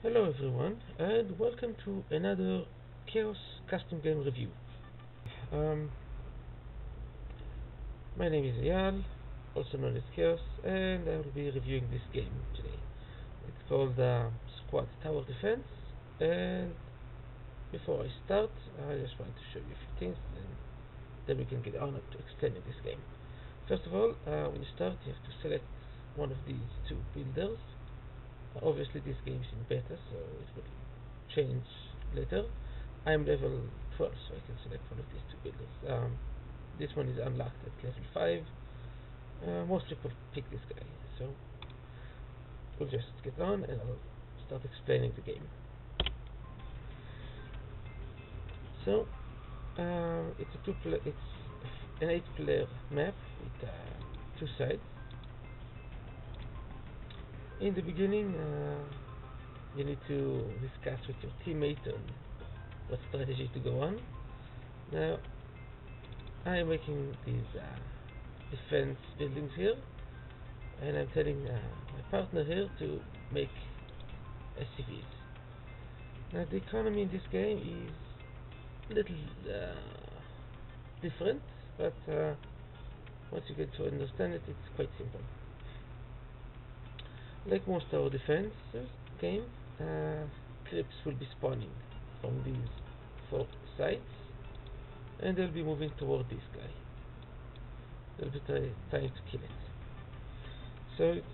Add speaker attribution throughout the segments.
Speaker 1: Hello everyone, and welcome to another Chaos custom game review. Um, my name is Eyal, also known as Chaos, and I will be reviewing this game today. It's called Squad Tower Defense, and before I start, I just want to show you a few things, and then we can get on to explaining this game. First of all, when you start, you have to select one of these two builders. Obviously this game is in beta, so it will change later. I'm level 12, so I can select one of these two builders. This one is unlocked at level 5. Most people pick this guy, so we'll just get on and I'll start explaining the game. So it's an 8-player map with 2 sides. In the beginning, you need to discuss with your teammate on what strategy to go on. Now, I am making these defense buildings here, and I'm telling my partner here to make SCVs. Now, the economy in this game is a little different, but once you get to understand it, it's quite simple. Like most of our defense game, creeps will be spawning from these 4 sides, and they'll be moving toward this guy. They'll be trying to kill it. So it's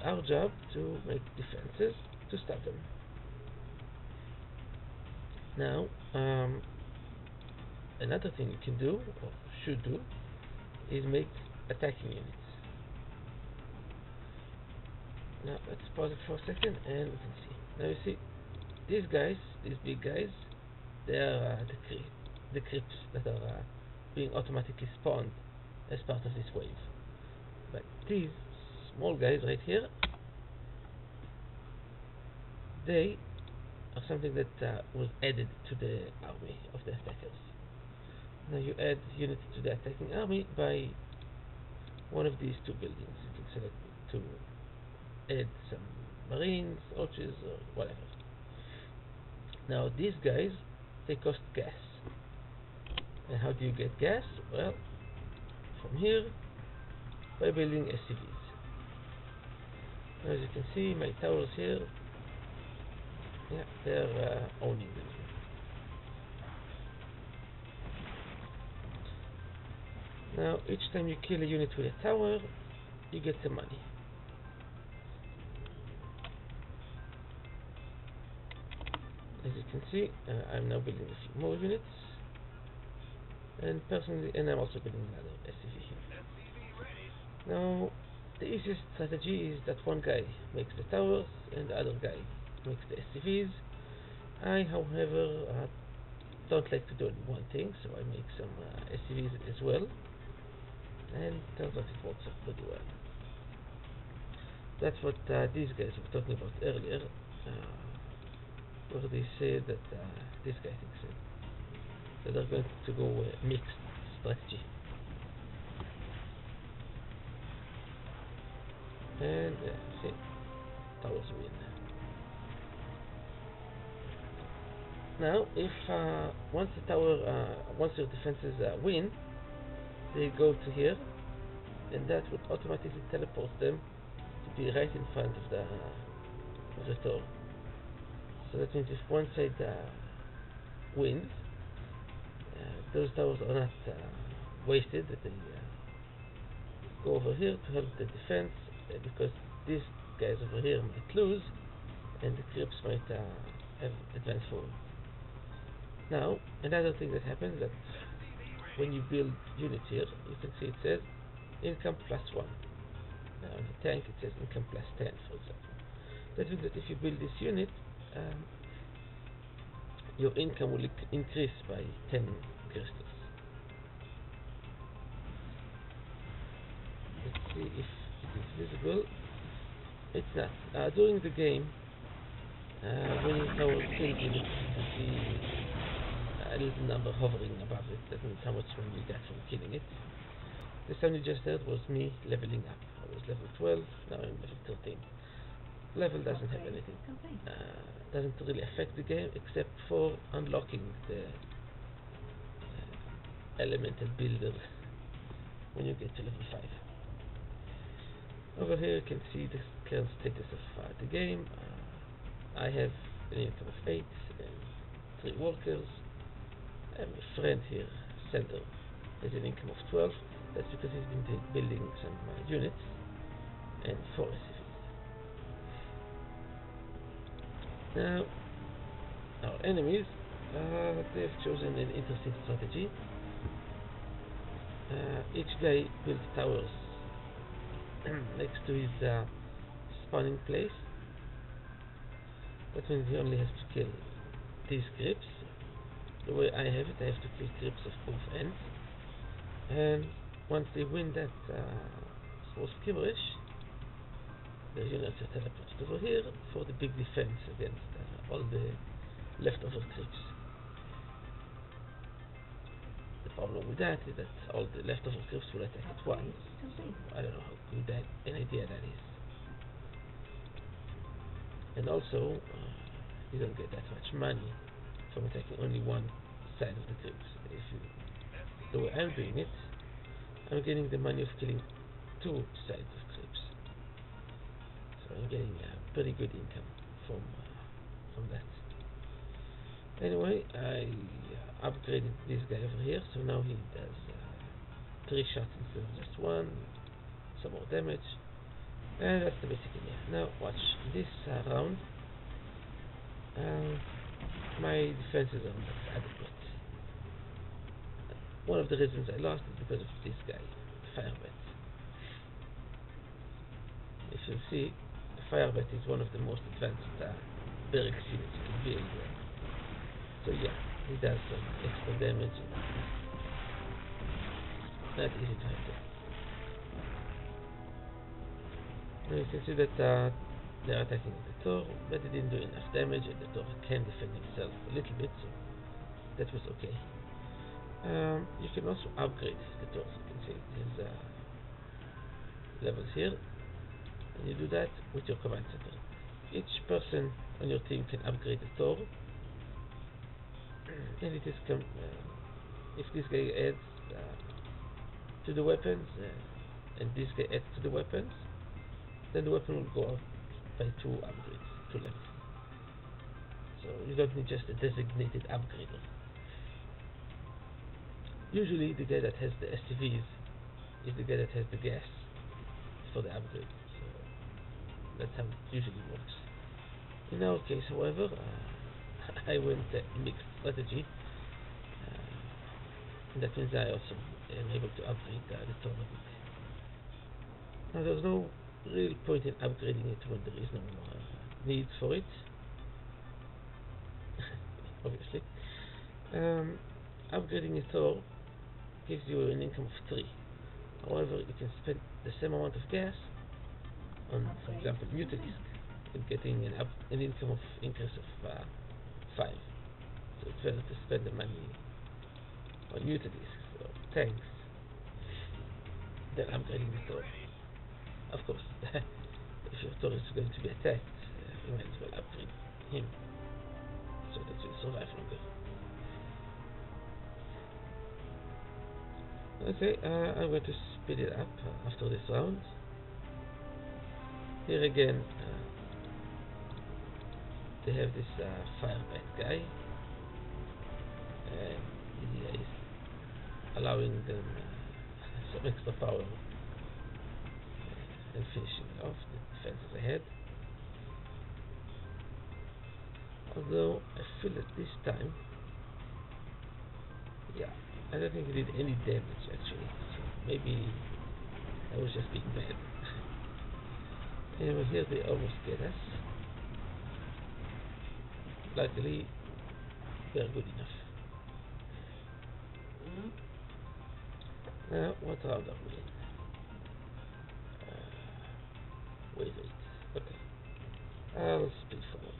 Speaker 1: our job to make defenses to stop them. Now, another thing you can do, or should do, is make attacking units. Now let's pause it for a second and we can see. Now you see, these guys, these big guys, they are the creeps that are being automatically spawned as part of this wave. But these small guys right here, they are something that was added to the army of the attackers. Now you add units to the attacking army by one of these 2 buildings. You can select to add some marines, archers, or whatever. Now these guys, they cost gas. And how do you get gas? Well, from here, by building SCVs. Now, as you can see, my towers here, yeah, they're owning them. Now each time you kill a unit with a tower, you get some money. As you can see, I'm now building a few more units, and I'm also building another SCV here. Now, the easiest strategy is that one guy makes the towers and the other guy makes the SCVs. I, however, don't like to do one thing, so I make some SCVs as well, and turns out it works out pretty well. That's what these guys were talking about earlier. Where they say that this guy thinks that they're going to go mixed strategy. And see, towers win. Now, if once your defenses win, they go to here, and that will automatically teleport them to be right in front of the tower. So that means if one side wins, those towers are not wasted. They go over here to help the defense, because these guys over here might lose, and the creeps might have advance forward. Now, another thing that happens that when you build units here, you can see it says income +1. Now on the tank it says income +10, for example. That means that if you build this unit, your income will increase by 10 crystals. Let's see if it is visible. It's not. During the game, when your tower kills you, you see a little number hovering above it. That means how much money you got from killing it. The sound you just heard was me leveling up. I was level 12, now I'm level 13. level doesn't have anything. Doesn't really affect the game except for unlocking the elemental builder when you get to level 5. Over here you can see the current status of the game. I have an income of 8 and 3 workers. I have a friend here, Sender, has an income of 12. That's because he's been building some units and 4 SCVs. Now, our enemies, they've chosen an interesting strategy. Each guy builds towers next to his spawning place. That means he only has to kill these creeps. The way I have it, I have to kill creeps of both ends. And once they win that small skirmish, the units are teleported over here for the big defense against all the leftover creeps. The problem with that is that all the leftover creeps will attack at once. So I don't know how good an idea that is. And also, you don't get that much money from attacking only one side of the creeps. If you, the way I'm doing it, I'm getting the money of killing 2 sides of creeps. So I'm getting a pretty good income from that. Anyway, I upgraded this guy over here, so now he does 3 shots instead of just 1, some more damage, and that's the basic idea. Now watch this round. My defenses are not adequate. One of the reasons I lost is because of this guy, Firebet. If you see, Firebet is one of the most advanced barracks units you can build. So yeah, he does some extra damage. Not easy to handle. Now you can see that they're attacking the Tor, but they didn't do enough damage, and the Tor can defend himself a little bit, so that was okay. You can also upgrade the Tor. You can see his levels here, and you do that with your command center. Each person on your team can upgrade the Tor, and it is if this guy adds to the weapons, and this guy adds to the weapons, then the weapon will go out by 2 upgrades, 2 levels. So you don't need just a designated upgrader. Usually the guy that has the SCVs is the guy that has the gas for the upgrade. So that's how it usually works. In our case, however, I went mixed strategy. And that means I also am able to upgrade the Tor a bit. Now there's no real point in upgrading it when there is no need for it. Obviously. Upgrading a Tor gives you an income of 3. However, you can spend the same amount of gas on, for example, Mutalisk, and getting an income of increase of 5. So it's better to spend the money on Mutalisks or tanks than upgrading the Tor. Of course, if your Tor is going to be attacked, you might as well upgrade him so that you'll survive longer. Okay, I'm going to speed it up after this round. Here again, they have this Firebet guy, and he is allowing them some extra power and finishing off the defenses ahead. Although I feel that this time, yeah, I don't think he did any damage actually, so maybe I was just being bad. Anyway, here they almost get us. Luckily, we are good enough. Now, what round are we in? Wait. Okay. I'll speed forward.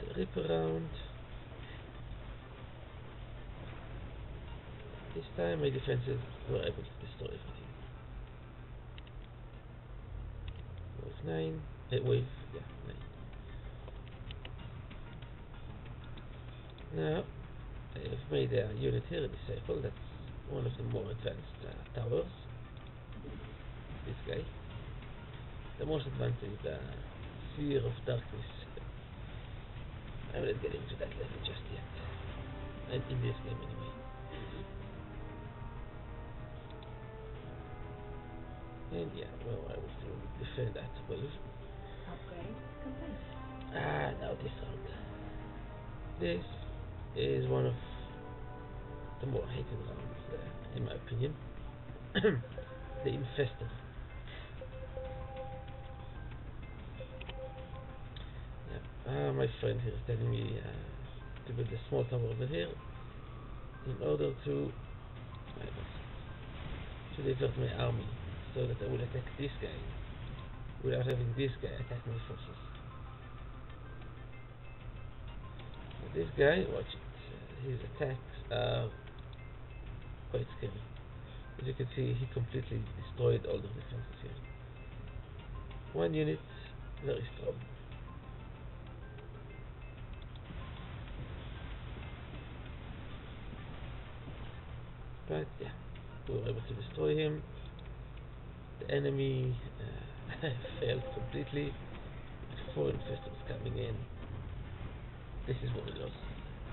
Speaker 1: The rip around. This time my defenses were able to destroy everything. Wave 9, wave, yeah, 9. Now, I've made a unit here, a disciple, that's one of the more advanced towers. This guy. The most advanced is the Sphere of Darkness. I'm not getting to that level just yet. And in this game anyway. And yeah, well, I was to defend that wave.
Speaker 2: Upgrade complete.
Speaker 1: Now this round. This is one of the more hated rounds, in my opinion. The Infestor. Yeah, my friend here is telling me to build a small tower over here in order to divert my army so that I will attack this guy without having this guy attack my forces. This guy, watch it, his attacks are quite scary. As you can see, he completely destroyed all the defenses here. One unit, very strong. But yeah, we were able to destroy him. The enemy failed completely. With 4 infestors coming in. This is what we lost,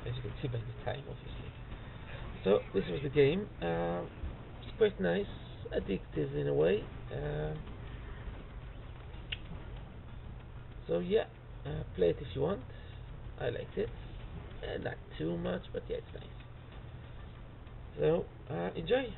Speaker 1: as you can see by the time, obviously. So this was the game. It's quite nice, addictive in a way. So yeah, play it if you want. I liked it. Not too much, but yeah, it's nice. So enjoy.